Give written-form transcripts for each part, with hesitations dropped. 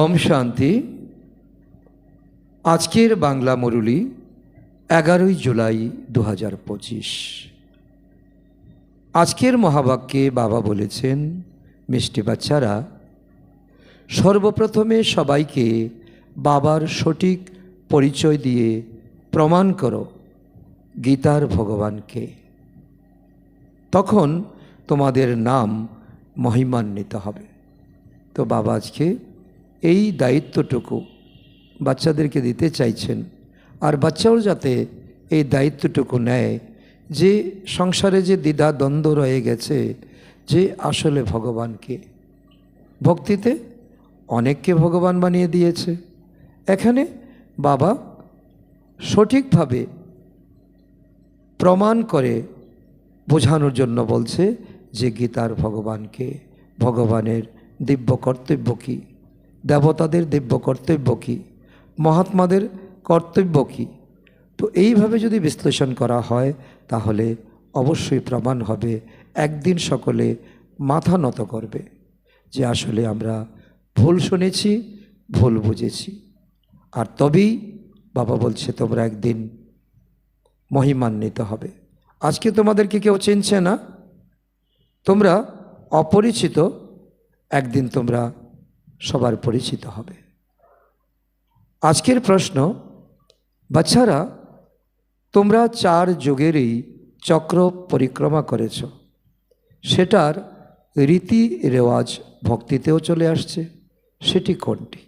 ওম শান্তি। আজকের বাংলা মুরলী 11 জুলাই 2025। আজকের মহাবাক্যে বাবা বলেছেন, মিষ্টি বাচ্চারা, সর্বপ্রথমে সবাইকে বাবার সঠিক পরিচয় দিয়ে প্রমাণ করো গীতার ভগবানকে, তখন তোমাদের নাম মহিমান্বিত হবে। তো বাবা আজকে এই দায়িত্বটুকু বাচ্চাদেরকে দিতে চাইছেন, আর বাচ্চাও যাতে এই দায়িত্বটুকু নেয় যে সংসারে যে দ্বিধা দ্বন্দ্ব রয়ে গেছে যে আসলে ভগবানকে, ভক্তিতে অনেককে ভগবান বানিয়ে দিয়েছে। এখানে বাবা সঠিকভাবে প্রমাণ করে বোঝানোর জন্য বলছে যে গীতার ভগবানকে, ভগবানের দিব্য কর্তব্য কী, দেবতাদের দিব্য কর্তব্য কী, মহাত্মাদের কর্তব্য কী। তো এইভাবে যদি বিশ্লেষণ করা হয় তাহলে অবশ্যই প্রমাণ হবে, একদিন সকলে মাথা নত করবে যে আসলে আমরা ভুল শুনেছি, ভুল বুঝেছি। আর তবেই বাবা বলছে তোমরা একদিন মহিমান্বিত হবে। আজকে তোমাদেরকে কেউ চিনছে না, তোমরা অপরিচিত, একদিন তোমরা সবার পরিচিত হবে। আজকের প্রশ্ন, বাচ্চারা, তোমরা 4 যুগেরই চক্র পরিক্রমা করেছ, সেটার রীতি রেওয়াজ ভক্তিতেও চলে আসছে, সেটি কোনটি?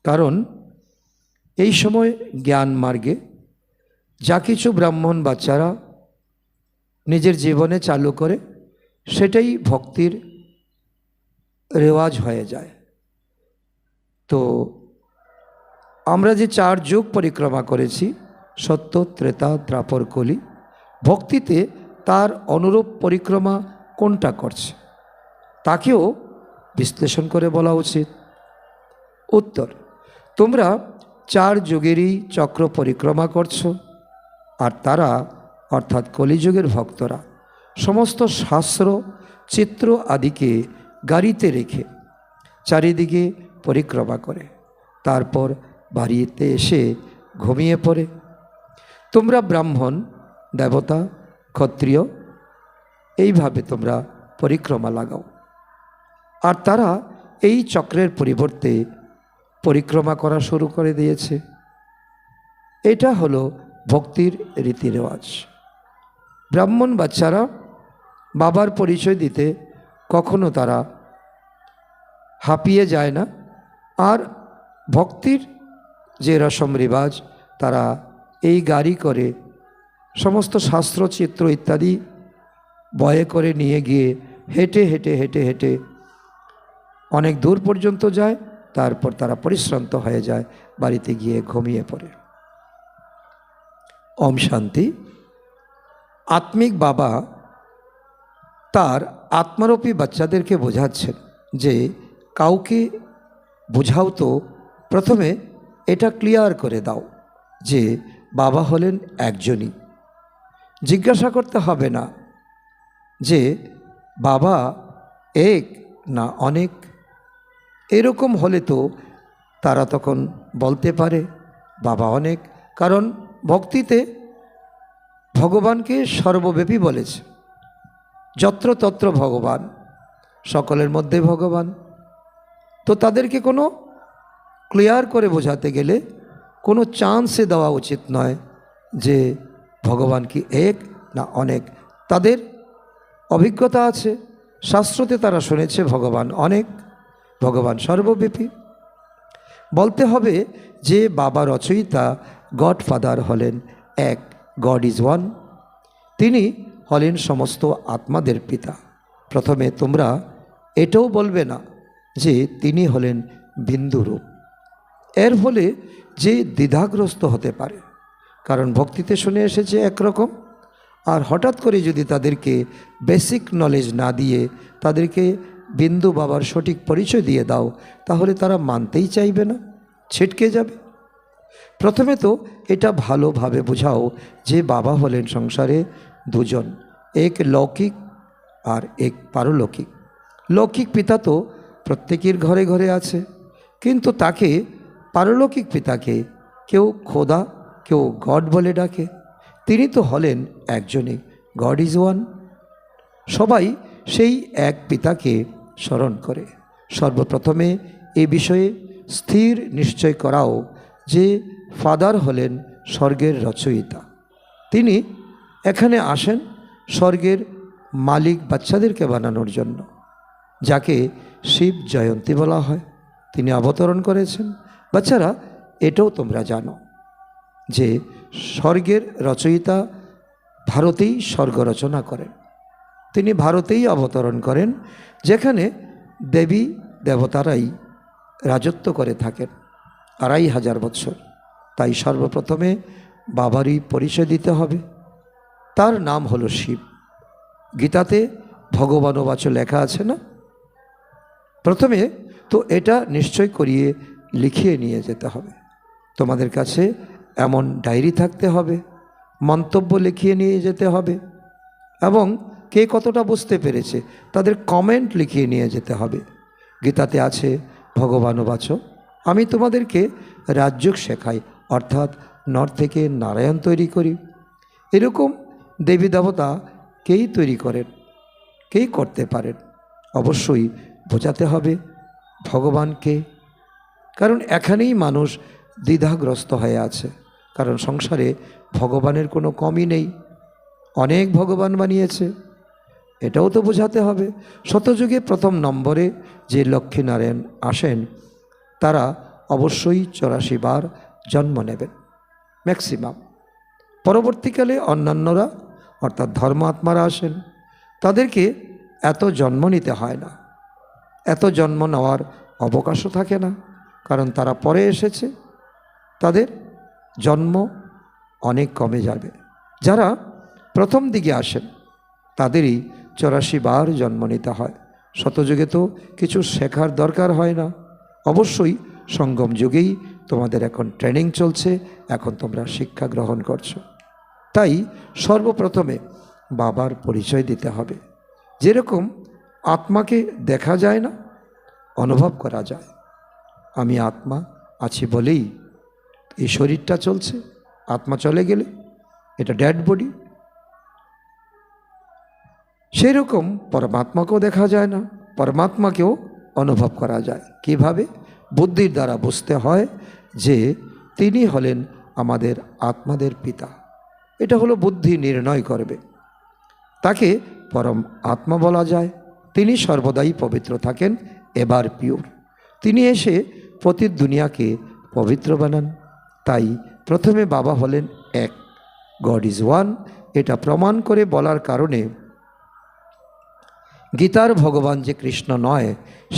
কারণ এই সময় জ্ঞান মার্গে যা কিছু ব্রাহ্মণ বাচ্চারা নিজের জীবনে চালু করে সেটাই ভক্তির রেওয়াজ হয়ে যায়। তো আমরা যে 4 যুগ পরিক্রমা করেছি, সত্য, ত্রেতা, দ্বাপর, কলি, ভক্তিতে তার অনুরূপ পরিক্রমা কোনটা করছে তাকেও বিশ্লেষণ করে বলা উচিত। উত্তর, তোমরা 4 যুগেরই চক্র পরিক্রমা করছো, আর তারা অর্থাৎ কলিযুগের ভক্তরা সমস্ত শাস্ত্র, চিত্র আদিকে গাড়িতে রেখে চারিদিকে পরিক্রমা করে, তারপর বাড়িতে এসে ঘুমিয়ে পড়ে। তোমরা ব্রাহ্মণ, দেবতা, ক্ষত্রিয়, এইভাবে তোমরা পরিক্রমা লাগাও, আর তারা এই চক্রের পরিবর্তে পরিক্রমা করা শুরু করে দিয়েছে। এটা হলো ভক্তির রীতি রেওয়াজ। ব্রাহ্মণ বাচ্চারা বাবার পরিচয় দিতে কখনো তারা হাঁপিয়ে যায় না, আর ভক্তির যে রসম রিবাজ তারা এই গাড়ি করে সমস্ত শাস্ত্র, চিত্র ইত্যাদি বয়ে করে নিয়ে গিয়ে হেঁটে হেঁটে হেঁটে হেঁটে অনেক দূর পর্যন্ত যায়, তারপর তারা পরিশ্রান্ত হয়ে যায়, বাড়িতে গিয়ে ঘুমিয়ে পড়ে। ওম শান্তি। আত্মিক বাবা তার আত্মারূপী বাচ্চাদেরকে বোঝাচ্ছেন যে কাউকে বোঝাও তো প্রথমে এটা ক্লিয়ার করে দাও যে বাবা হলেন একজনই। জিজ্ঞাসা করতে হবে না যে বাবা এক না অনেক। এরকম হলে তো তারা তখন বলতে পারে বাবা অনেক, কারণ ভক্তিতে ভগবানকে সর্বব্যাপী বলেছে, যত্র তত্র ভগবান, সকলের মধ্যে ভগবান। তো তাদেরকে কোনো ক্লিয়ার করে বোঝাতে গেলে কোনো চান্সে দেওয়া উচিত নয় যে ভগবান কি এক না অনেক। তাদের অভিজ্ঞতা আছে, শাস্ত্রতে তারা শুনেছে ভগবান অনেক, ভগবান সর্বব্যাপী। বলতে হবে যে বাবা রচয়িতা গডফাদার হলেন এক, গড ইজ ওয়ান। তিনি হলেন সমস্ত আত্মাদের পিতা। প্রথমে তোমরা এটাও বলবে না যে তিনি হলেন বিন্দুরূপ। এর ফলে যে দ্বিধাগ্রস্ত হতে পারে, কারণ ভক্তিতে শুনে এসেছে একরকম, আর হঠাৎ করে যদি তাদেরকে বেসিক নলেজ না দিয়ে তাদেরকে বিন্দু বাবার সঠিক পরিচয় দিয়ে দাও, তাহলে তারা মানতেই চাইবে না, ছিটকে যাবে। প্রথমে তো এটা ভালোভাবে বোঝাও যে বাবা হলেন সংসারে দুজন, এক লৌকিক আর এক পারলৌকিক। লৌকিক পিতা তো প্রত্যেকের ঘরে ঘরে আছে, কিন্তু তাকে পারলৌকিক পিতাকে কেউ খোদা, কেউ গড বলে ডাকে। তিনি তো হলেন একজনই, গড ইজ ওয়ান। সবাই সেই এক পিতাকে স্মরণ করে। সর্বপ্রথমে এই বিষয়ে স্থির নিশ্চয় করাও যে ফাদার হলেন স্বর্গের রচয়িতা। তিনি এখানে আসেন স্বর্গের মালিক বাচ্চাদেরকে বানানোর জন্য, যাকে শিব জয়ন্তী বলা হয়। তিনি অবতরণ করেছেন। বাচ্চারা, এটাও তোমরা জানো যে স্বর্গের রচয়িতা ভারতেই স্বর্গ রচনা করেন। তিনি ভারতেই অবতরণ করেন, যেখানে দেবী দেবতারাই রাজত্ব করে থাকেন 2500 বছর। তাই সর্বপ্রথমে বাবারই পরিচয় দিতে হবে। তার নাম হলো শিব। গীতাতে ভগবানবাচ লেখা আছে না? প্রথমে তো এটা নিশ্চয় করিয়ে লিখিয়ে নিয়ে যেতে হবে। তোমাদের কাছে এমন ডায়েরি থাকতে হবে, মন্তব্য লিখিয়ে নিয়ে যেতে হবে, এবং কে কতটা বুঝতে পেরেছে তাদের কমেন্ট লিখিয়ে নিয়ে যেতে হবে। গীতাতে আছে ভগবানবাচ, আমি তোমাদেরকে রাজযোগ শেখাই, অর্থাৎ নর থেকে নারায়ণ তৈরি করি। এরকম দেবী দেবতা কেই তৈরি করেন, কেই করতে পারেন। অবশ্যই বোঝাতে হবে ভগবানকে, কারণ এখানেই মানুষ দ্বিধাগ্রস্ত হয়ে আছে। কারণ সংসারে ভগবানের কোনো কমই নেই, অনেক ভগবান বানিয়েছে। এটাও তো বোঝাতে হবে। শতযুগে প্রথম নম্বরে যে লক্ষ্মীনারায়ণ আসেন, তারা অবশ্যই 84 বার জন্ম নেবেন ম্যাক্সিমাম। পরবর্তীকালে অন্যান্যরা অর্থাৎ ধর্মাত্মারা আসেন, তাদেরকে এত জন্ম নিতে হয় না, এত জন্ম নেওয়ার অবকাশও থাকে না, কারণ তারা পরে এসেছে। তাদের জন্ম অনেক কমে যাবে। যারা প্রথম দিকে আসেন তাদেরই 84 বার জন্ম নিতে হয়। শতযুগে তো কিছু শেখার দরকার হয় না। অবশ্যই সঙ্গম যুগেই তোমাদের এখন ট্রেনিং চলছে, এখন তোমরা শিক্ষা গ্রহণ করছো। তাই সর্বপ্রথমে বাবার পরিচয় দিতে হবে। যেরকম আত্মাকে দেখা যায় না, অনুভব করা যায়। আমি আত্মা আছি বলেই এই শরীরটা চলছে। আত্মা চলে গেলে এটা ডেড বডি। সেই রকম পরমাত্মাকেও দেখা যায় না, পরমাত্মাকেও অনুভব করা যায়। কিভাবে? বুদ্ধির দ্বারা বুঝতে হয় যে তিনি হলেন আমাদের আত্মাদের পিতা। এটা হলো বুদ্ধি নির্ণয় করবে। তাকে পরম আত্মা বলা যায়। তিনি সর্বদাই পবিত্র থাকেন, এবার পিওর। তিনি এসে প্রতি দুনিয়াকে পবিত্র বানান। তাই প্রথমে বাবা হলেন এক, গড ইজ ওয়ান। এটা প্রমাণ করে বলার কারণে গীতার ভগবান যে কৃষ্ণ নয়,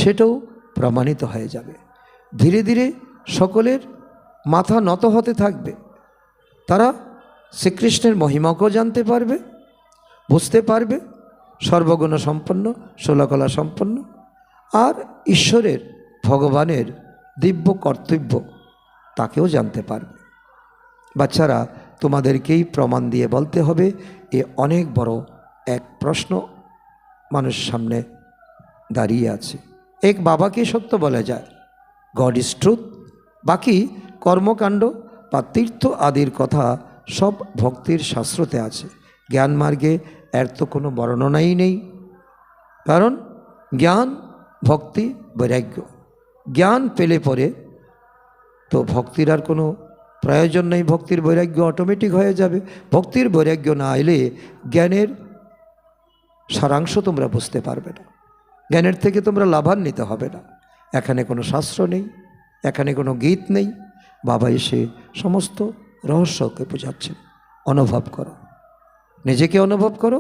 সেটাও প্রমাণিত হয়ে যাবে। ধীরে ধীরে সকলের মাথা নত হতে থাকবে। তারা শ্রীকৃষ্ণের মহিমাকেও জানতে পারবে, বুঝতে পারবে, সর্বগুণ সম্পন্ন, ষোলকলা সম্পন্ন, আর ঈশ্বরের ভগবানের দিব্য কর্তব্য তাকেও জানতে পারবে। বাচ্চারা, তোমাদেরকেই প্রমাণ দিয়ে বলতে হবে, এ অনেক বড় এক প্রশ্ন মানুষের সামনে দাঁড়িয়ে আছে। এক বাবাকে সত্য বলা যায়, গড ইজ ট্রুথ। বাকি কর্মকাণ্ড বা তীর্থ আদির কথা সব ভক্তির শাস্ত্রতে আছে। জ্ঞান মার্গে এর তো কোনো বর্ণনাই নেই। কারণ জ্ঞান, ভক্তি, বৈরাগ্য। জ্ঞান পেলে পরে তো ভক্তির আর কোনো প্রয়োজন নেই। ভক্তির বৈরাগ্য অটোমেটিক হয়ে যাবে। ভক্তির বৈরাগ্য না এলে জ্ঞানের সারাংশ তোমরা বুঝতে পারবে না, জ্ঞানের থেকে তোমরা লাভান্বিত হবে না। এখানে কোনো শাস্ত্র নেই, এখানে কোনো গীত নেই। বাবা এসে সমস্ত রহস্যকে বোঝাচ্ছেন। অনুভব করো, নিজেকে অনুভব করো,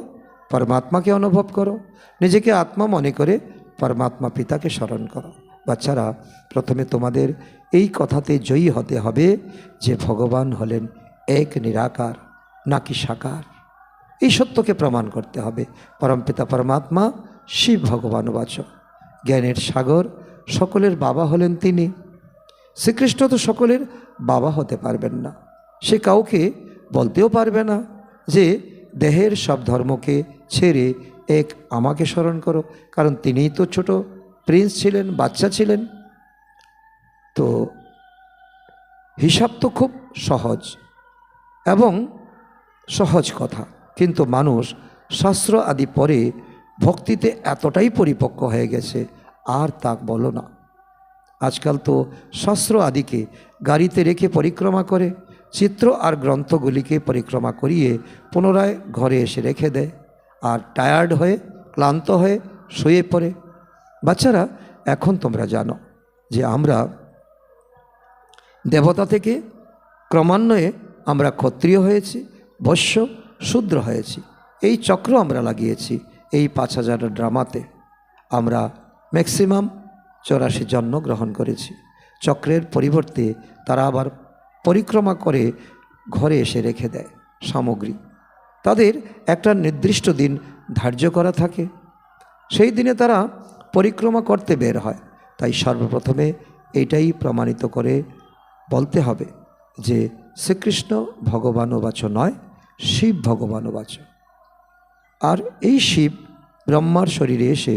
পরমাত্মাকে অনুভব করো। নিজেকে আত্মা মনে করে পরমাত্মা পিতাকে স্মরণ করো। বাচ্চারা, প্রথমে তোমাদের এই কথাতে জয়ী হতে হবে যে ভগবান হলেন এক নিরাকার, নাকি সাকার। এই সত্যকে প্রমাণ করতে হবে। পরমপিতা পরমাত্মা শিব ভগবানবাচ, জ্ঞানের সাগর, সকলের বাবা হলেন তিনি। শ্রীকৃষ্ণ তো সকলের বাবা হতে পারবেন না। সে কাউকে বলতেও পারবে না যে দেহের সব ধর্মকে ছেড়ে এক আমাকে স্মরণ করো। কারণ তিনিই তো ছোট প্রিন্স ছিলেন, বাচ্চা ছিলেন। তো হিসাব তো খুব সহজ এবং সহজ কথা, কিন্তু মানুষ শাস্ত্র আদি পরে ভক্তিতে এতটাই পরিপক্ক হয়ে গেছে, আর তা বলো না। আজকাল তো শাস্ত্র আদিকে গাড়িতে রেখে পরিক্রমা করে, চিত্র আর গ্রন্থগুলিকে পরিক্রমা করিয়ে পুনরায় ঘরে এসে রেখে দেয়, আর টায়ার্ড হয়ে ক্লান্ত হয়ে শুয়ে পড়ে। বাচ্চারা, এখন তোমরা জানো যে আমরা দেবতা থেকে ক্রমান্বয়ে আমরা ক্ষত্রিয় হয়েছি, বৈশ্য, শূদ্র হয়েছি। এই চক্র আমরা লাগিয়েছি এই 5000 ড্রামাতে। আমরা ম্যাক্সিমাম 84 জন্ম গ্রহণ করেছি। চক্রের পরিবর্তে তারা আবার পরিক্রমা করে ঘরে এসে রেখে দেয় সামগ্রী। তাদের একটা নির্দিষ্ট দিন ধার্য করা থাকে, সেই দিনে তারা পরিক্রমা করতে বের হয়। তাই সর্বপ্রথমে এইটাই প্রমাণিত করে বলতে হবে যে শ্রীকৃষ্ণ ভগবানুবাচ নয়, শিব ভগবানুবাচ। আর এই শিব ব্রহ্মার শরীরে এসে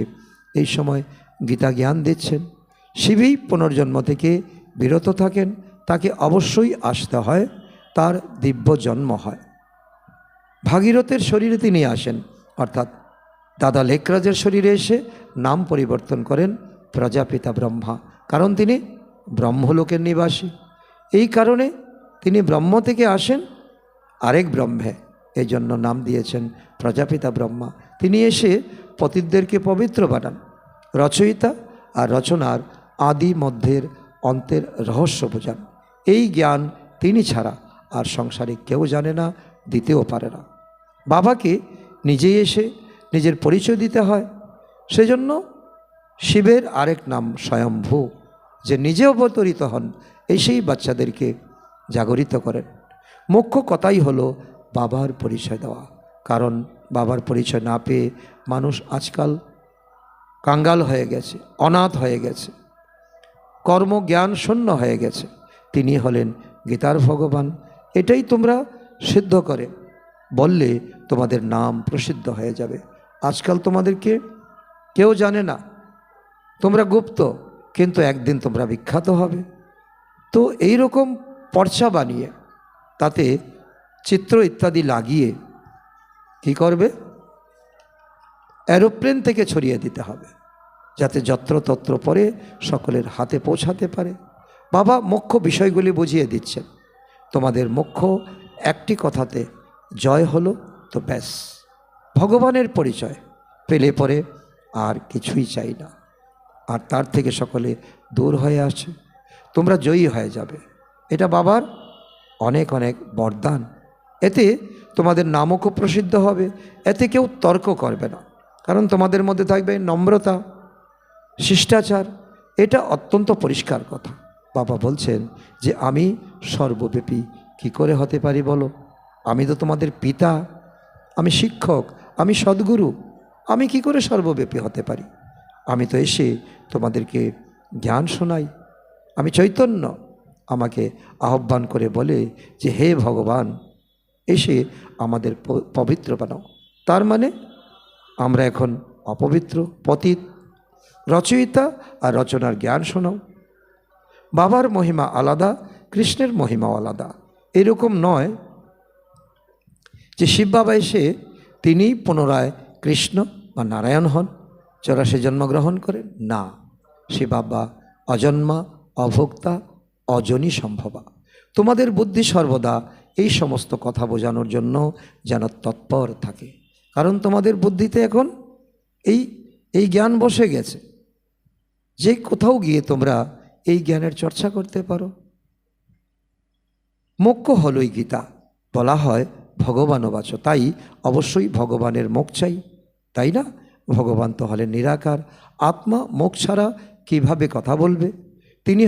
এই সময় গীতা জ্ঞান দিচ্ছেন। শিবই পুনর্জন্ম থেকে বিরত থাকেন, তাকে অবশ্যই আসতে হয়, তার দিব্য জন্ম হয়। ভাগীরথের শরীরে তিনি আসেন, অর্থাৎ দাদা লেকরাজের শরীরে এসে নাম পরিবর্তন করেন প্রজাপিতা ব্রহ্মা, কারণ তিনি ব্রহ্মলোকের নিবাসী। এই কারণে তিনি ব্রহ্ম থেকে আসেন আরেক ব্রহ্মে, এই জন্য নাম দিয়েছেন প্রজাপিতা ব্রহ্মা। তিনি এসে পতিতদেরকে পবিত্র বানান। রচয়িতা আর রচনার আদি মধ্যের অন্তের রহস্য বোঝান। এই জ্ঞান তিনি ছাড়া আর সংসারে কেউ জানে না, দিতেও পারে না। বাবাকে নিজেই এসে নিজের পরিচয় দিতে হয়। সেজন্য শিবের আরেক নাম স্বয়ম্ভু, যে নিজে অবতরিত হন, এই সেই বাচ্চাদেরকে জাগরিত করেন। মুখ্য কথাই হলো বাবার পরিচয় দেওয়া, কারণ বাবার পরিচয় না পেয়ে মানুষ আজকাল কাঙ্গাল হয়ে গেছে, অনাথ হয়ে গেছে, কর্মজ্ঞান শূন্য হয়ে গেছে। তিনি হলেন গীতার ভগবান। এটাই তোমরা সিদ্ধ করে বললে তোমাদের নাম প্রসিদ্ধ হয়ে যাবে। আজকাল তোমাদেরকে কেউ জানে না, তোমরা গুপ্ত, কিন্তু একদিন তোমরা বিখ্যাত হবে। তো এই রকম পর্চা বানিয়ে তাতে চিত্র ইত্যাদি লাগিয়ে কি করবে, এরোপ্লেন থেকে ছড়িয়ে দিতে হবে, যাতে যত্রতত্র পরে সকলের হাতে পৌঁছাতে পারে। বাবা মুখ্য বিষয়গুলি বুঝিয়ে দিচ্ছেন। তোমাদের মুখ্য একটি কথাতে জয় হলো তো ব্যাস, ভগবানের পরিচয় পেলে পরে আর কিছুই চাই না, আর তার থেকে সকলে দূর হয়ে আসে, তোমরা জয়ী হয়ে যাবে। এটা বাবার অনেক অনেক বরদান। এতে তোমাদের নামও খুব প্রসিদ্ধ হবে, এতে কেউ তর্ক করবে না, কারণ তোমাদের মধ্যে থাকবে নম্রতা, শিষ্টাচার। এটা অত্যন্ত পরিষ্কার কথা। বাবা বলছেন যে আমি সর্বব্যাপী কি করে হতে পারি বলো? আমি তো তোমাদের পিতা, আমি শিক্ষক, আমি সদ্গুরু, আমি কি করে সর্বব্যাপী হতে পারি? আমি তো এসে তোমাদেরকে জ্ঞান শোনাই। আমি চৈতন্য, আমাকে আহ্বান করে বলে যে হে ভগবান, এসে আমাদের পবিত্র বানাও। তার মানে আমরা এখন অপবিত্র, পতিত। রচয়িতা আর রচনার জ্ঞান শোনাও। বাবার মহিমা আলাদা, কৃষ্ণের মহিমাও আলাদা। এরকম নয় যে শিব বাবা এসে তিনি পুনরায় কৃষ্ণ বা নারায়ণ হন, 84 জন্মগ্রহণ করেন। না, শিব বাবা অজন্মা, অভোক্তা, অজনী সম্ভবা। তোমাদের বুদ্ধি সর্বদা এই সমস্ত কথা বোঝানোর জন্য যেন তৎপর থাকে, কারণ তোমাদের বুদ্ধিতে এখন এই জ্ঞান বসে গেছে, যে কোথাও গিয়ে তোমরা এই জ্ঞানের চর্চা করতে পারো। মুখ্য হলই গীতা, বলা হয় ভগবানুবাচ, তাই অবশ্যই ভগবানের মুখ চাই, তাই না? ভগবান তো হলেন নিরাকার আত্মা, মুখ ছাড়া কিভাবে কথা বলবে? তিনি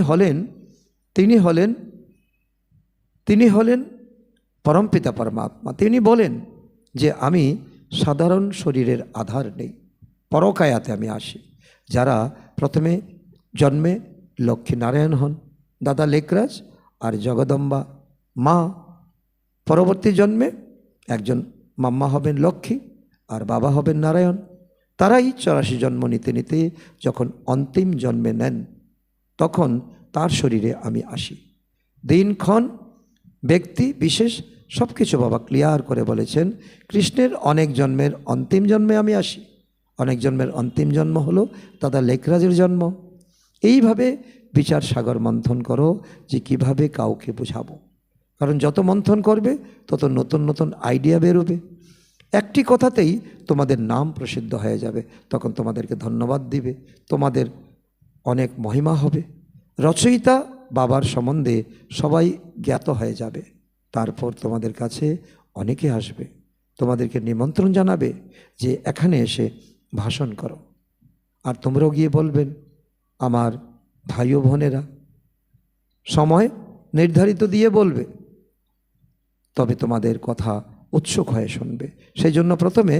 হলেন পরমপিতা পরমাত্মা। তিনি বলেন যে আমি সাধারণ শরীরের আধার নেই, পরকায়াতে আমি আসি। যারা প্রথমে জন্মে লক্ষ্মীনারায়ণ হন, দাদা লেকরাজ আর জগদম্বা মা, পরবর্তী জন্মে একজন মাম্মা হবেন লক্ষ্মী আর বাবা হবেন নারায়ণ। তারাই 84 জন্ম নিতে নিতে যখন অন্তিম জন্মে নেন, তখন তার শরীরে আমি আসি। দিনক্ষণ, ব্যক্তি বিশেষ সব কিছু বাবা ক্লিয়ার করে বলেছেন। কৃষ্ণের অনেক জন্মের অন্তিম জন্মে আমি আসি। অনেক জন্মের অন্তিম জন্ম হলো দাদা লেখরাজের জন্ম। এইভাবে বিচার সাগর মন্থন করো যে কিভাবে কাউকে বোঝাবো, কারণ যত মন্থন করবে তত নতুন নতুন আইডিয়া বেরোবে। একটি কথাতেই তোমাদের নাম প্রসিদ্ধ হয়ে যাবে, তখন তোমাদেরকে ধন্যবাদ দিবে, তোমাদের অনেক মহিমা হবে। রচয়িতা বাবার সম্বন্ধে সবাই জ্ঞাত হয়ে যাবে। তারপর তোমাদের কাছে অনেকে আসবে, তোমাদেরকে নিমন্ত্রণ জানাবে যে এখানে এসে ভাষণ করো। আর তোমরাও গিয়ে বলবেন, আমার ভাই ও বোনেরা সময় নির্ধারিত দিয়ে বলবে, তবে তোমাদের কথা উৎসুক হয়ে শুনবে। সেই জন্য প্রথমে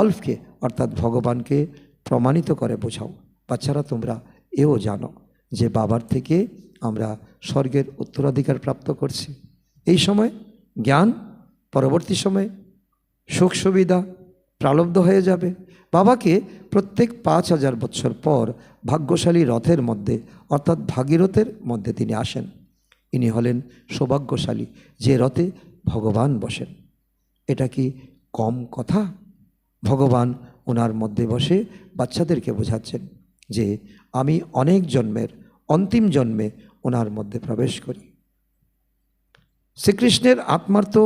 অল্পকে অর্থাৎ ভগবানকে প্রমাণিত করে বোঝাও। বাচ্চারা, তোমরা এও জানো যে বাবার থেকে আমরা স্বর্গের উত্তরাধিকার প্রাপ্ত করছি। এই সময় জ্ঞান, পরবর্তী সময়ে সুখ সুবিধা প্রালব্ধ হয়ে যাবে। বাবাকে প্রত্যেক 5000 বছর পর ভাগ্যশালী রথের মধ্যে অর্থাৎ ভাগীরথের মধ্যে তিনি আসেন। ইনি হলেন সৌভাগ্যশালী যে রথে ভগবান বসেন। এটা কি কম কথা? ভগবান ওনার মধ্যে বসে বাচ্চাদেরকে বোঝাচ্ছেন যে আমি অনেক জন্মের অন্তিম জন্মে ওনার মধ্যে প্রবেশ করি। শ্রীকৃষ্ণের আত্মার তো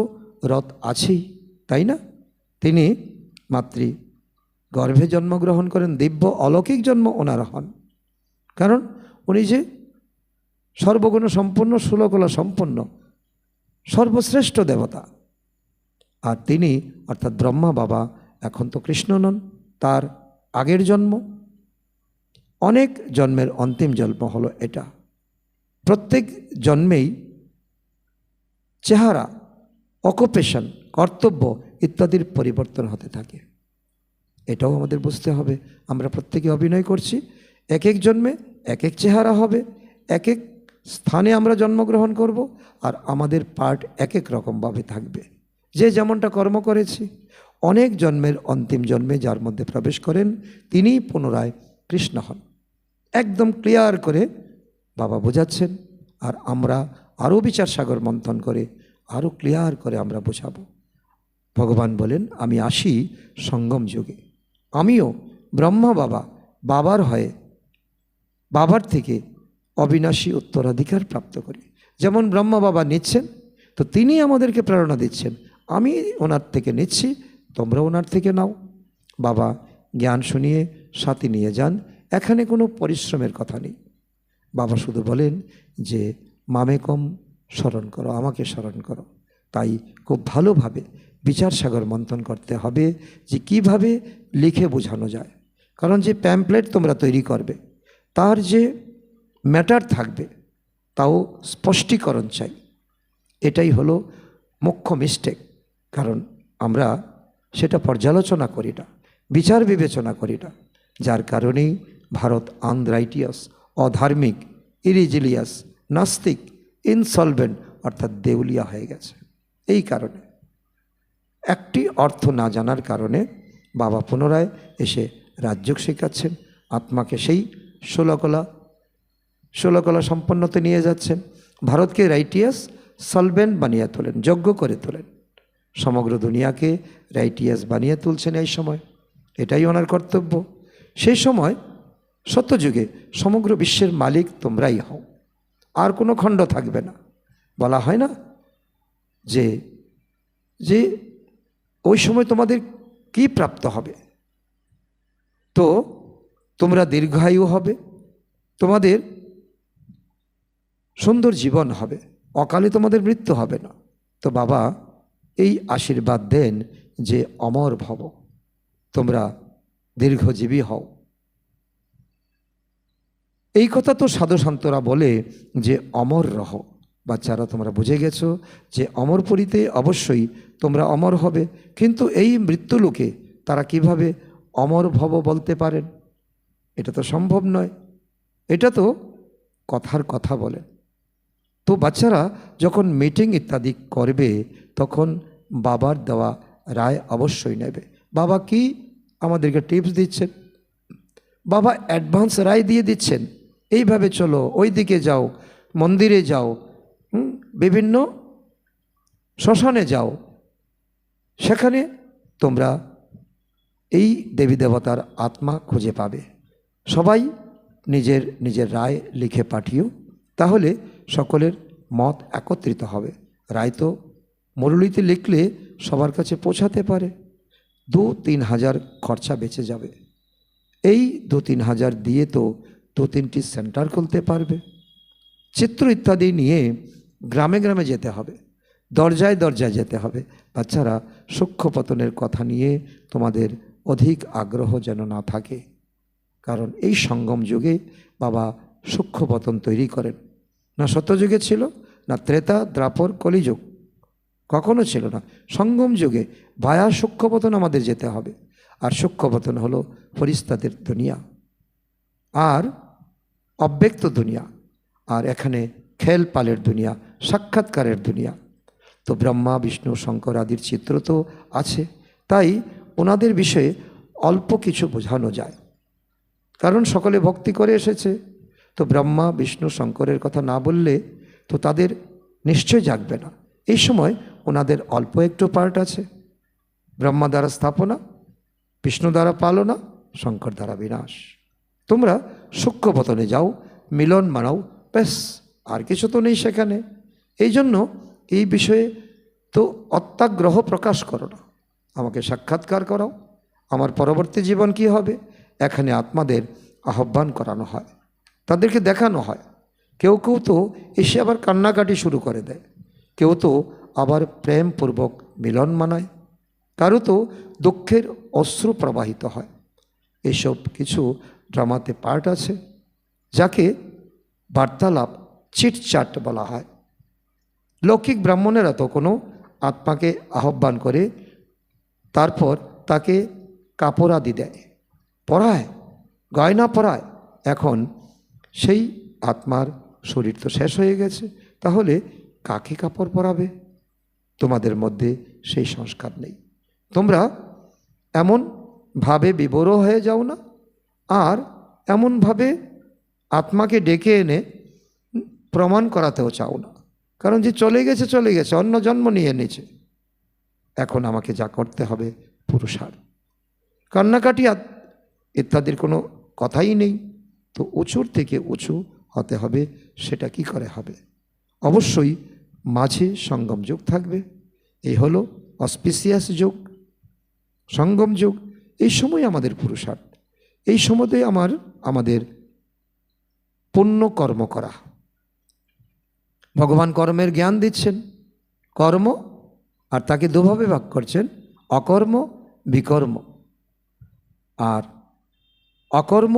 রথ আছেই, তাই না? তিনি মাতৃ গর্ভে জন্মগ্রহণ করেন, দিব্য অলৌকিক জন্ম ওনার হন, কারণ উনি যে সর্বগুণ সম্পন্ন, ষোলকলা সম্পন্ন, সর্বশ্রেষ্ঠ দেবতা। আর তিনি অর্থাৎ ব্রহ্মা বাবা এখন তো কৃষ্ণ নন, তার আগের জন্ম, অনেক জন্মের অন্তিম জন্ম হলো এটা। প্রত্যেক জন্মেই চেহারা, অকুপেশন, কর্তব্য ইত্যাদির পরিবর্তন হতে থাকে। এটাও আমাদের বুঝতে হবে। আমরা প্রত্যেকে অভিনয় করছি, এক এক জন্মে এক এক চেহারা হবে, এক এক স্থানে আমরা জন্মগ্রহণ করব, আর আমাদের পার্ট এক এক রকমভাবে থাকবে। যে যেমনটা কর্ম করেছি, অনেক জন্মের অন্তিম জন্মে যার মধ্যে প্রবেশ করেন তিনিই পুনরায় কৃষ্ণ হন। একদম ক্লিয়ার করে বাবা বোঝাচ্ছেন, আর আমরা আরও বিচার সাগর মন্থন করে আরও ক্লিয়ার করে আমরা বোঝাবো। ভগবান বলেন, আমি আসি সঙ্গম যুগে, আমিও ব্রহ্মা বাবা বাবার হয়ে বাবার থেকে অবিনাশী উত্তরাধিকার প্রাপ্ত করি। যেমন ব্রহ্মা বাবা নিচ্ছেন, তো তিনি আমাদেরকে প্রেরণা দিচ্ছেন, আমি ওনার থেকে নিচ্ছি, তোমরা ওনার থেকে নাও। বাবা জ্ঞান শুনিয়ে সাথে নিয়ে যান, এখানে কোনো পরিশ্রমের কথা নেই। বাবা শুধু বলেন যে মামেকম স্মরণ করো, আমাকে স্মরণ করো। তাই খুব ভালোভাবে বিচার সাগর মন্থন করতে হবে যে কিভাবে লিখে বোঝানো যায়। কারণ যে প্যাম্পলেট তোমরা তৈরি করবে তার যে ম্যাটার থাকবে তাও স্পষ্টীকরণ চাই। এটাই হলো মুখ্য মিস্টেক, কারণ আমরা সেটা পর্যালোচনা করি না, বিচার বিবেচনা করি না, যার কারণেই ভারত আনরাইটিয়াস, অধার্মিক, ইরিজিলিয়াস, নাস্তিক, ইনসলভেন্ট অর্থাৎ দেউলিয়া হয়ে গেছে। এই কারণে একটি অর্থ না জানার কারণে বাবা পুনরায় এসে রাজযোগ শেখাচ্ছেন, আত্মাকে সেই ষোলকলা সম্পন্নতে নিয়ে যাচ্ছেন, ভারতকে রাইটিয়াস সলভেন্ট বানিয়ে তোলেন, যোগ্য করে তোলেন, সমগ্র দুনিয়াকে রাইটিয়াস বানিয়ে তুলছেন এই সময়। এটাই ওনার কর্তব্য। সেই সময় সত্যযুগে সমগ্র বিশ্বের মালিক তোমরাই হও, আর কোনো খণ্ড থাকবে না। বলা হয় না যে যে ওই সময় তোমাদের কি প্রাপ্ত হবে? তো তোমরা দীর্ঘায়ু হবে, তোমাদের সুন্দর জীবন হবে, অকালে তোমাদের মৃত্যু হবে না। তো বাবা এই আশীর্বাদ দেন যে অমর ভব, তোমরা দীর্ঘজীবী হও। এই কথা তো সাধুসন্তরা বলে যে অমর রহ। বাচ্চারা, তোমরা বুঝে গেছো যে অমরপুরীতে অবশ্যই তোমরা অমর হবে, কিন্তু এই মৃত্যুলোকে তারা কিভাবে অমর ভব বলতে পারেন? এটা তো সম্ভব নয়, এটা তো কথার কথা বলে। তো বাচ্চারা যখন মিটিং ইত্যাদি করবে তখন বাবার দেওয়া রায় অবশ্যই নেবে। বাবা কি আমাদেরকে টিপস দিচ্ছেন, বাবা অ্যাডভান্স রায় দিয়ে দিচ্ছেন, এইভাবে চলো, ওই দিকে যাও, মন্দিরে যাও, বিভিন্ন শ্মশানে যাও, সেখানে তোমরা এই দেবী দেবতার আত্মা খুঁজে পাবে। সবাই নিজের নিজের রায় লিখে পাঠিও, তাহলে সকলের মত একত্রিত হবে। রায় তো মুরলিতে লিখলে সবার কাছে পৌঁছাতে পারে, 2-3 হাজার খরচা বেঁচে যাবে। এই 2-3 হাজার দিয়ে তো 2-3টি সেন্টার খুলতে পারবে। চিত্র ইত্যাদি নিয়ে গ্রামে গ্রামে যেতে হবে, দরজায় দরজায় যেতে হবে। বাচ্চারা, সূক্ষ্মপতনের কথা নিয়ে তোমাদের অধিক আগ্রহ যেন না থাকে, কারণ এই সঙ্গম যুগে বাবা সূক্ষ্মপতন তৈরি করেন। না সত্যযুগে ছিল, না ত্রেতা দ্রাপর কলিযুগ, কখনো ছিল না। সঙ্গম যুগে ভায়া সূক্ষ্মপতন আমাদের যেতে হবে। আর সূক্ষ্মপতন হলো ফরিস্তাদের দুনিয়া আর অব্যক্ত দুনিয়া, আর এখানে খেল পালের দুনিয়া, সাক্ষাৎকারের দুনিয়া। তো ব্রহ্মা বিষ্ণু শঙ্কর আদির চিত্র তো আছে, তাই ওনাদের বিষয়ে অল্প কিছু বোঝানো যায়, কারণ সকলে ভক্তি করে এসেছে। তো ব্রহ্মা বিষ্ণু শঙ্করের কথা না বললে তো তাদের নিশ্চয় জাগবে না। এই সময় ওনাদের অল্প একটু পার্ট আছে। ব্রহ্মা দ্বারা স্থাপনা, বিষ্ণু দ্বারা পালনা, শঙ্কর দ্বারা বিনাশ। তোমরা সূক্ষ্মপতনে যাও, মিলন মানাও, ব্যাস, আর কিছু তো নেই সেখানে। এই জন্য এই বিষয়ে তো অত্যাগ্রহ প্রকাশ করো না, আমাকে সাক্ষাৎকার করাও, আমার পরবর্তী জীবন কি হবে। এখানে আত্মাদের আহ্বান করানো হয়, তাদেরকে দেখানো হয়। কেউ কেউ তো এসে আবার কান্নাকাটি শুরু করে দেয়, কেউ তো আবার প্রেমপূর্বক মিলন মানায়, কারো তো দুঃখের অশ্রু প্রবাহিত হয়। এইসব কিছু ড্রামাতে পার্ট আছে, যাকে বার্তালাপ, চিটচাট বলা হয়। লৌকিক ব্রাহ্মণেরা তো কোনো আত্মাকে আহ্বান করে তারপর তাকে কাপড়াদি দেয়, পরায়, গয়না পরায়। এখন সেই আত্মার শরীর তো শেষ হয়ে গেছে, তাহলে কাকে কাপড় পরাবে? তোমাদের মধ্যে সেই সংস্কার নেই। তোমরা এমনভাবে বিবর হয়ে যাও না, আর এমনভাবে আত্মাকে ডেকে এনে প্রমাণ করাতেও চাও না, কারণ যে চলে গেছে চলে গেছে, অন্য জন্ম নিয়ে নিয়েছে। এখন আমাকে যা করতে হবে পুরুষার্থ, কান্নাকাটি ইত্যাদির কোনো কথাই নেই। তো উঁচুর থেকে উঁচু হতে হবে, সেটা কি করে হবে? অবশ্যই মাঝে সঙ্গম যুগ থাকবে। এই হলো অসপিসিয়াস যুগ, সঙ্গম যুগ। এই সময় আমাদের পুরুষার্থ, এই সময়তে আমাদের পুণ্য কর্ম করা। ভগবান কর্মের জ্ঞান দিচ্ছেন, কর্ম, আর তাকে দুভাবে ভাগ করছেন, অকর্ম, বিকর্ম। আর অকর্ম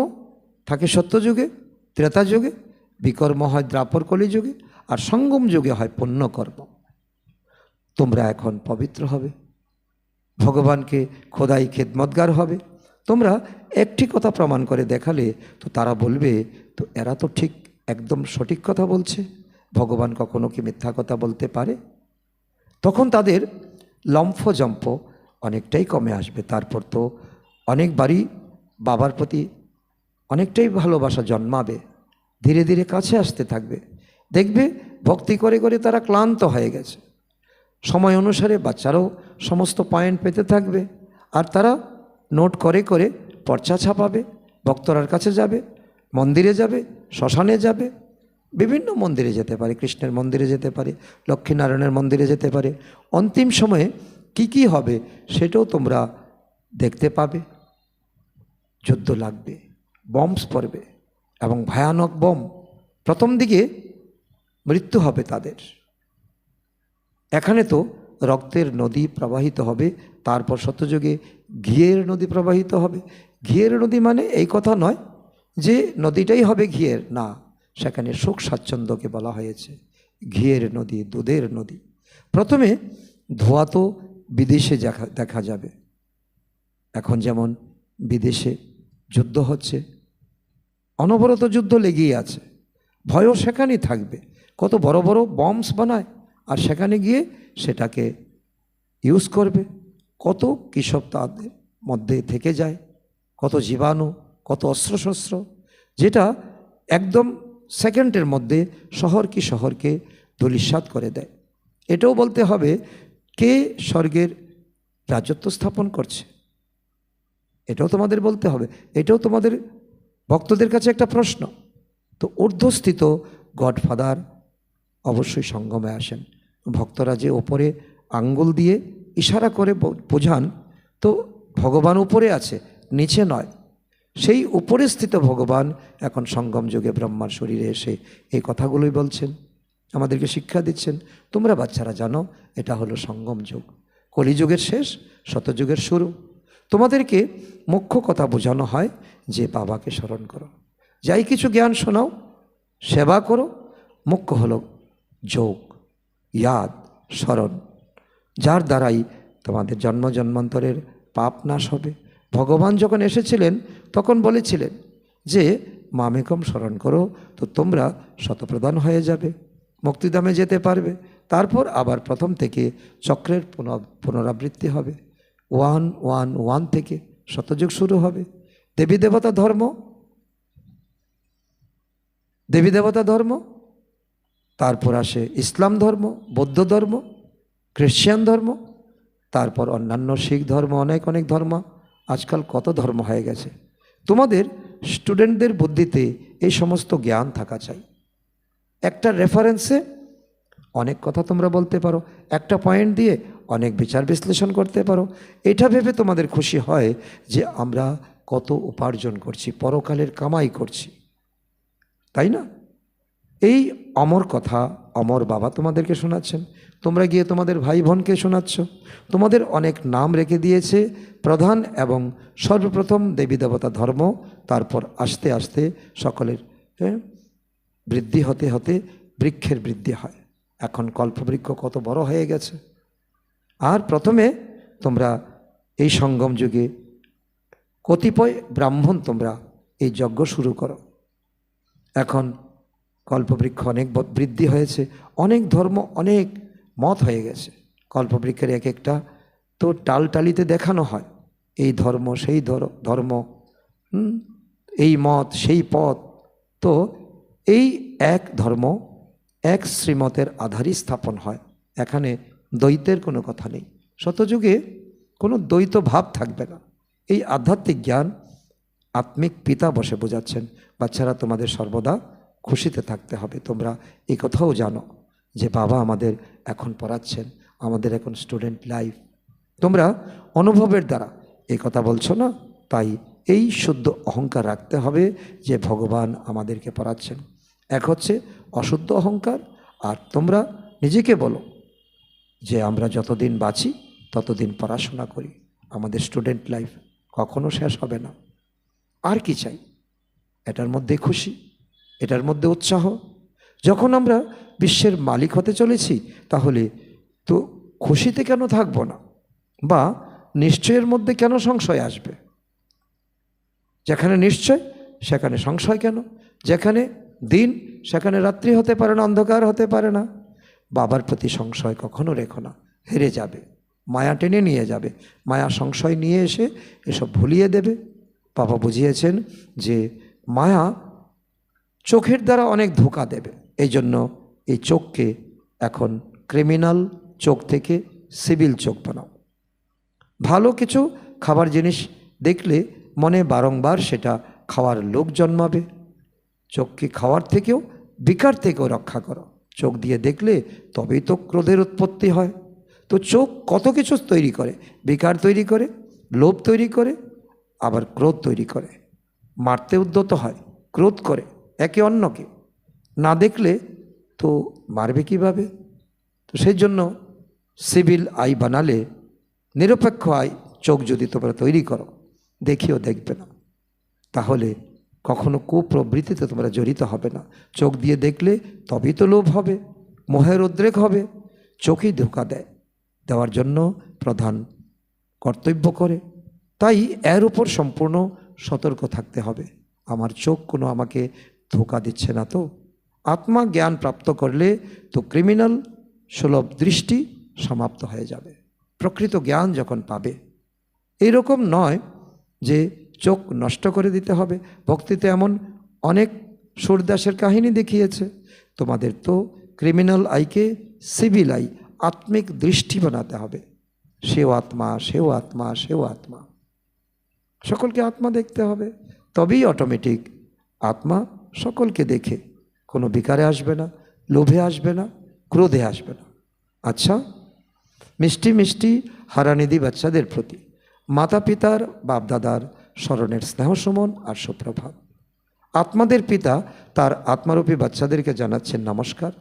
থাকে সত্যযুগে, ত্রেতা যুগে, বিকর্ম হয় দ্রাপর কলি যুগে, আর সঙ্গম যুগে হয় পুণ্যকর্ম। তোমরা এখন পবিত্র হবে, ভগবানকে খোদাই খেদমতগার হবে। তোমরা একটি কথা প্রমাণ করে দেখালে তো তারা বলবে, তো এরা তো ঠিক একদম সঠিক কথা বলছে, ভগবান কখনো কি মিথ্যা কথা বলতে পারে? তখন তাদের লম্ফজম্প অনেকটাই কমে আসবে। তারপর তো অনেকবারই বাবার প্রতি অনেকটাই ভালোবাসা জন্মাবে, ধীরে ধীরে কাছে আসতে থাকবে। দেখবে ভক্তি করে করে তারা ক্লান্ত হয়ে গেছে। সময় অনুসারে বাচ্চারাও সমস্ত পয়েন্ট পেতে থাকবে, আর তারা নোট করে করে পর্চা ছাপাবে, ভক্তরার কাছে যাবে, মন্দিরে যাবে, শ্মশানে যাবে, বিভিন্ন মন্দিরে যেতে পারে, কৃষ্ণের মন্দিরে যেতে পারে, লক্ষ্মীনারায়ণের মন্দিরে যেতে পারে। অন্তিম সময়ে কি কি হবে সেটাও তোমরা দেখতে পাবে। যুদ্ধ লাগবে, বম্বস পড়বে, এবং ভয়ানক বোম। প্রথম দিকে মৃত্যু হবে তাদের। এখানে তো রক্তের নদী প্রবাহিত হবে, তারপর সত্যযুগে ঘিয়ের নদী প্রবাহিত হবে। ঘিয়ের নদী মানে এই কথা নয় যে নদীটাই হবে ঘিয়ের, না, সেখানে সুখ স্বাচ্ছন্দ্যকে বলা হয়েছে ঘিয়ের নদী, দুধের নদী। প্রথমে ধোঁয়া তো বিদেশে দেখা যাবে। এখন যেমন বিদেশে যুদ্ধ হচ্ছে, অনবরত যুদ্ধ লেগেই আছে, ভয়ও সেখানেই থাকবে। কত বড় বড় বম্বস বানায়, আর সেখানে গিয়ে সেটাকে ইউজ করবে। কত কিসব তাদের মধ্যে থেকে যায়, কত জীবাণু, কত অস্ত্রশস্ত্র, যেটা একদম সেকেন্ডের মধ্যে শহরকে ধূলিসাৎ করে দেয়। এটাও বলতে হবে কে স্বর্গের রাজত্ব স্থাপন করছে, এটাও তোমাদের বলতে হবে। এটাও তোমাদের ভক্তদের কাছে একটা প্রশ্ন। তো ঊর্ধ্বস্থিত গডফাদার অবশ্যই সঙ্গমে আসেন। ভক্তরা যে ওপরে আঙ্গুল দিয়ে ইশারা করে বোঝান, তো ভগবান উপরে আছে, নিচে নয়। সেই উপরে স্থিত ভগবান এখন সঙ্গম যুগে ব্রহ্মার শরীরে এসে এই কথাগুলোই বলছেন, আমাদেরকে শিক্ষা দিচ্ছেন। তোমরা বাচ্চারা জানো এটা হলো সঙ্গম যুগ, কলিযুগের শেষ, শতযুগের শুরু। তোমাদেরকে মুখ্য কথা বোঝানো হয় যে বাবাকে স্মরণ করো, যাই কিছু জ্ঞান শোনাও, সেবা করো। মুখ্য হলো যোগ, ইয়াদ, স্মরণ, যার দ্বারাই তোমাদের জন্ম জন্মান্তরের পাপ নাশ হবে। ভগবান যখন এসেছিলেন তখন বলেছিলেন যে মামেকম স্মরণ করো, তো তোমরা শতপ্রধান হয়ে যাবে, মুক্তিধামে যেতে পারবে। তারপর আবার প্রথম থেকে চক্রের পুনরাবৃত্তি হবে। 1 থেকে শতযুগ শুরু হবে। দেবী দেবতা ধর্ম, তারপর আসে ইসলাম ধর্ম, বৌদ্ধ ধর্ম, খ্রিশ্চান ধর্ম, তারপর অন্যান্য শিখ ধর্ম, অনেক ধর্ম। আজকাল কত ধর্ম হয়ে গেছে। তোমাদের স্টুডেন্টদের বুদ্ধিতে এই সমস্ত জ্ঞান থাকা চাই। একটা রেফারেন্সে অনেক কথা তোমরা বলতে পারো, একটা পয়েন্ট দিয়ে অনেক বিচার বিশ্লেষণ করতে পারো। এটা ভেবে তোমাদের খুশি হয় যে আমরা কত উপার্জন করছি, পরকালের কামাই করছি, তাই না? এই অমর কথা অমর বাবা তোমাদেরকে শোনাচ্ছেন। তোমরা গিয়ে তোমাদের ভাই বোনকে শোনাচ্ছ। তোমাদের অনেক নাম রেখে দিয়েছে প্রধান এবং সর্বপ্রথম দেবী দেবতা ধর্ম, তারপর আস্তে আস্তে সকলের বৃদ্ধি হতে হতে বৃক্ষের বৃদ্ধি হয়। এখন কল্পবৃক্ষ কত বড় হয়ে গেছে। আর প্রথমে তোমরা এই সঙ্গম যুগে কতিপয় ব্রাহ্মণ তোমরা এই যজ্ঞ শুরু করো। এখন কল্পবৃক্ষ অনেক বৃদ্ধি হয়েছে, অনেক ধর্ম, অনেক মত হয়ে গেছে। কল্পবৃক্ষের এক একটা তো টালটালিতে দেখানো হয়, এই ধর্ম সেই ধর্ম, এই মত সেই পথ। তো এই এক ধর্ম এক শ্রীমতের আধারই স্থাপন হয়। এখানে দ্বৈতের কোনো কথা নেই। শতযুগে কোনো দ্বৈত ভাব থাকবে না। এই আধ্যাত্মিক জ্ঞান আত্মিক পিতা বসে বোঝাচ্ছেন। বাচ্চারা, তোমাদের সর্বদা খুশিতে থাকতে হবে। তোমরা এই কথাও জানো যে বাবা আমাদের এখন পড়াচ্ছেন, আমাদের এখন স্টুডেন্ট লাইফ। তোমরা অনুভবের দ্বারা এই কথা বলছো না, তাই এই শুদ্ধ অহংকার রাখতে হবে যে ভগবান আমাদেরকে পড়াচ্ছেন। এক হচ্ছে অশুদ্ধ অহংকার, আর তোমরা নিজেকে বলো যে আমরা যতদিন বাঁচি ততদিন পড়াশোনা করি, আমাদের স্টুডেন্ট লাইফ কখনো শেষ হবে না। আর কি চাই? এটার মধ্যে খুশি, এটার মধ্যে উৎসাহ। যখন আমরা বিশ্বের মালিক হতে চলেছি, তাহলে তো খুশিতে কেন থাকবো না? বা নিশ্চয়ের মধ্যে কেন সংশয় আসবে? যেখানে নিশ্চয় সেখানে সংশয় কেন? যেখানে দিন সেখানে রাত্রি হতে পারে না, অন্ধকার হতে পারে না। বাবার প্রতি সংশয় কখনো রেখো না, হেরে যাবে, মায়া টেনে নিয়ে যাবে। মায়া সংশয় নিয়ে এসে এসব ভুলিয়ে দেবে। বাবা বুঝিয়েছেন যে মায়া চোখের দ্বারা অনেক ধোঁকা দেবে। এই জন্য এই চোখকে এখন ক্রিমিনাল চোখ থেকে সিভিল চোখ বানাও। ভালো কিছু খাবার জিনিস দেখলে মনে বারংবার সেটা খাওয়ার লোক জন্মাবে। চোখকে খাওয়ার থেকেও বিকার থেকেও রক্ষা করো। চোখ দিয়ে দেখলে তবেই তো ক্রোধের উৎপত্তি হয়। তো চোখ কত কিছু তৈরি করে, বিকার তৈরি করে, লোভ তৈরি করে, আবার ক্রোধ তৈরি করে, মারতে উদ্যত হয়, ক্রোধ করে একে অন্যকে। না দেখলে তো মারবে কীভাবে? তো সেই জন্য সিভিল আই বানালে, নিরপেক্ষ আই চোখ যদি তোমরা তৈরি করো, দেখিও দেখবে না, তাহলে কখনো কুপ্রবৃত্তিতে তোমরা জড়িত হবে না। চোখ দিয়ে দেখলে তবেই তো লোভ হবে, মোহের উদ্রেক হবে। চোখই ধোঁকা দেওয়ার জন্য প্রধান কর্তব্য করে। তাই এর উপর সম্পূর্ণ সতর্ক থাকতে হবে। আমার চোখ কোনো আমাকে ধোঁকা দিচ্ছে না তো? আত্মা জ্ঞান প্রাপ্ত করলে তো ক্রিমিনাল সুলভ দৃষ্টি সমাপ্ত হয়ে যাবে। প্রকৃত জ্ঞান যখন পাবে। এইরকম নয় যে চোখ নষ্ট করে দিতে হবে। ভক্তিতে এমন অনেক সুরদাসের কাহিনী দেখিয়েছে। তোমাদের তো ক্রিমিনাল আইকে সিভিল আই, আত্মিক দৃষ্টি বানাতে হবে। সেও আত্মা, সেও আত্মা, সেও আত্মা, সকলকে আত্মা দেখতে হবে। তবেই অটোমেটিক আত্মা সকলকে দেখে কোনো বিকারে আসবে না, লোভে আসবে না, ক্রোধে আসবে না। আচ্ছা, মিষ্টি মিষ্টি হারানিধি বাচ্চাদের প্রতি মাতা পিতার বাপদাদার স্মরণের স্নেহ সুমন আর সুপ্রভাত। আত্মাদের পিতা তার আত্মারূপী বাচ্চাদেরকে জানাচ্ছেন নমস্কার।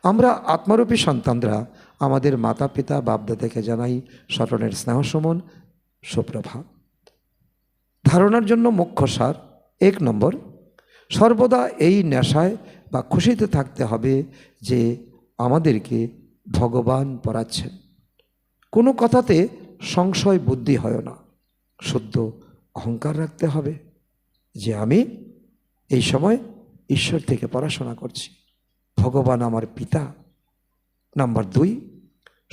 আমরা আত্মারূপী সন্তানরা আমাদের মাতা পিতা বাপদাদাকে জানাই স্মরণের স্নেহ সুমন, সুপ্রভাত। ধারণার জন্য মুখ্য সার: 1 নম্বর, সর্বদা এই নেশায় বা খুশিতে থাকতে হবে যে আমাদেরকে ভগবান পড়াচ্ছেন। কোনো কথাতে সংশয় বুদ্ধি হয় না, শুদ্ধ অহংকার রাখতে হবে যে আমি এই সময় ঈশ্বর থেকে পড়াশোনা করছি, ভগবান আমার পিতা। নাম্বার 2,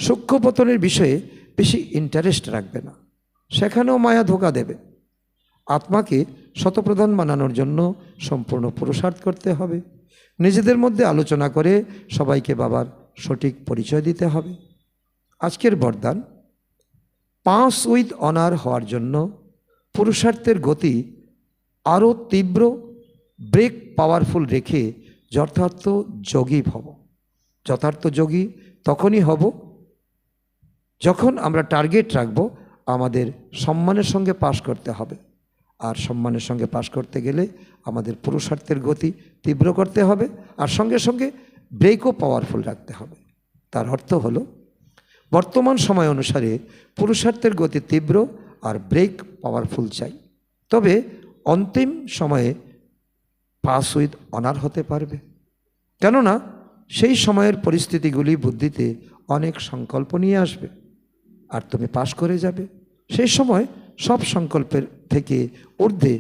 সূক্ষ্মপতনের বিষয়ে বেশি ইন্টারেস্ট রাখবে না, সেখানেও মায়া ধোঁকা দেবে। আত্মাকে শতপ্রধান বানানোর জন্য সম্পূর্ণ পুরুষার্থ করতে হবে। নিজেদের মধ্যে আলোচনা করে সবাইকে বাবার সঠিক পরিচয় দিতে হবে। আজকের বরদান: পাস উইথ অনার হওয়ার জন্য পুরুষার্থের গতি আরও তীব্র, ব্রেক পাওয়ারফুল রেখে যথার্থ যোগী হব। যথার্থ যোগী তখনই হব যখন আমরা টার্গেট রাখব আমাদের সম্মানের সঙ্গে পাশ করতে হবে। আর সম্মানের সঙ্গে পাশ করতে গেলে আমাদের পুরুষার্থের গতি তীব্র করতে হবে, আর সঙ্গে সঙ্গে ব্রেকও পাওয়ারফুল রাখতে হবে। তার অর্থ হলো বর্তমান সময় অনুসারে পুরুষার্থের গতি তীব্র আর ব্রেক পাওয়ারফুল চাই। তবে অন্তিম সময়ে পাস উইথ অনার হতে পারবে, কেননা সেই সময়ের পরিস্থিতিগুলি বুদ্ধিতে অনেক সংকল্প নিয়ে আসবে আর তুমি পাস করে যাবে। সেই সময় সব সংকল্পের থেকে ঊর্ধ্বে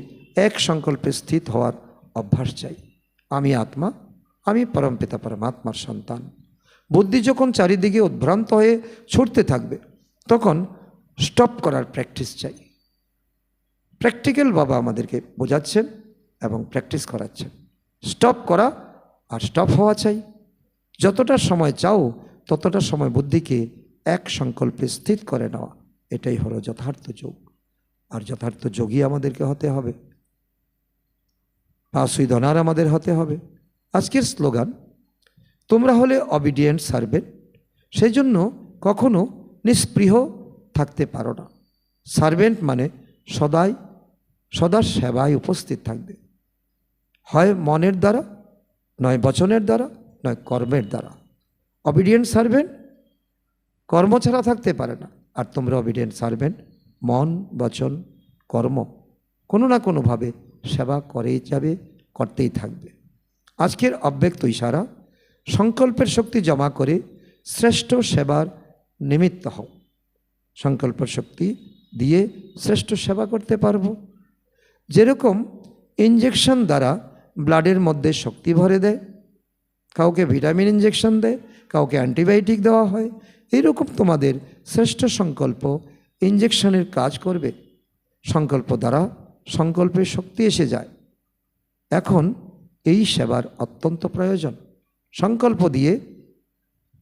এক সংকল্পে স্থিত হওয়ার অভ্যাস চাই। আমি আত্মা, আমি পরমপিতা পরমাত্মার সন্তান। বুদ্ধি যখন চারিদিকে উদ্ভ্রান্ত হয়ে ছুটতে থাকবে তখন স্টপ করার প্র্যাকটিস চাই। প্র্যাকটিক্যাল বাবা আমাদেরকে বোঝাচ্ছেন এবং প্র্যাকটিস করাচ্ছেন। স্টপ করা আর স্টপ হওয়া চাই। যতটা সময় চাও ততটা সময় বুদ্ধিকে এক সংকল্পে স্থির করে নেওয়া, এটাই হলো যথার্থ যোগ। আর যথার্থ যোগী আমাদেরকে হতে হবে, পাস উইথ অনার আমাদের হতে হবে। আজকের স্লোগান: তোমরা হলে অবিডিয়েন্ট সার্ভেন্ট, সেই জন্য কখনো নিস্পৃহ থাকতে পারো না। সার্ভেন্ট মানে সদা সেবায় উপস্থিত থাকবে, হয় মনের দ্বারা, নয় বচনের দ্বারা, নয় কর্মের দ্বারা। অবিডিয়েন্ট সার্ভেন্ট কর্ম ছাড়া থাকতে পারে না, আর তোমরা অবিডিয়েন্ট সার্ভেন্ট মন, বচন, কর্ম কোনো না কোনোভাবে সেবা করেই যাবে, করতেই থাকবে। আজকের অব্যক্ত ইশারা: সংকল্পের শক্তি জমা করে শ্রেষ্ঠ সেবার নিমিত্ত হও। সংকল্পের শক্তি দিয়ে শ্রেষ্ঠ সেবা করতে পারবো। যেরকম ইঞ্জেকশন দ্বারা ব্লাডের মধ্যে শক্তি ভরে দেয়, কাউকে ভিটামিন ইঞ্জেকশন দেয়, কাউকে অ্যান্টিবায়োটিক দেওয়া হয়, এইরকম তোমাদের শ্রেষ্ঠ সংকল্প ইঞ্জেকশনের কাজ করবে। সংকল্প দ্বারা সংকল্পের শক্তি এসে যায়। এখন এই সেবার অত্যন্ত প্রয়োজন। সংকল্প দিয়ে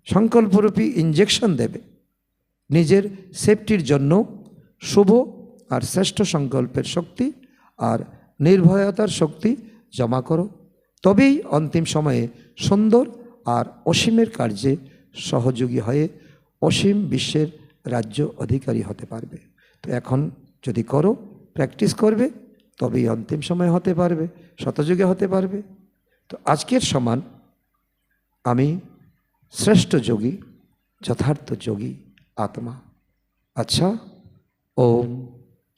সংকল্পরূপী ইঞ্জেকশন দেবে। নিজের সেফটির জন্য শুভ আর শ্রেষ্ঠ সংকল্পের শক্তি আর নির্ভয়তার শক্তি জমা করো, তবেই অন্তিম সময়ে সুন্দর আর অসীমের কার্যে সহযোগী হয়ে অসীম বিশ্বের রাজ্য অধিকারী হতে পারবে। তো এখন যদি করো, প্র্যাকটিস করবে, তবেই অন্তিম সময় হতে পারবে, শতযুগে হতে পারবে। তো আজকের সমান আমি শ্রেষ্ঠ যোগী, যথার্থ যোগী আত্মা। আচ্ছা, ওম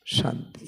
শান্তি।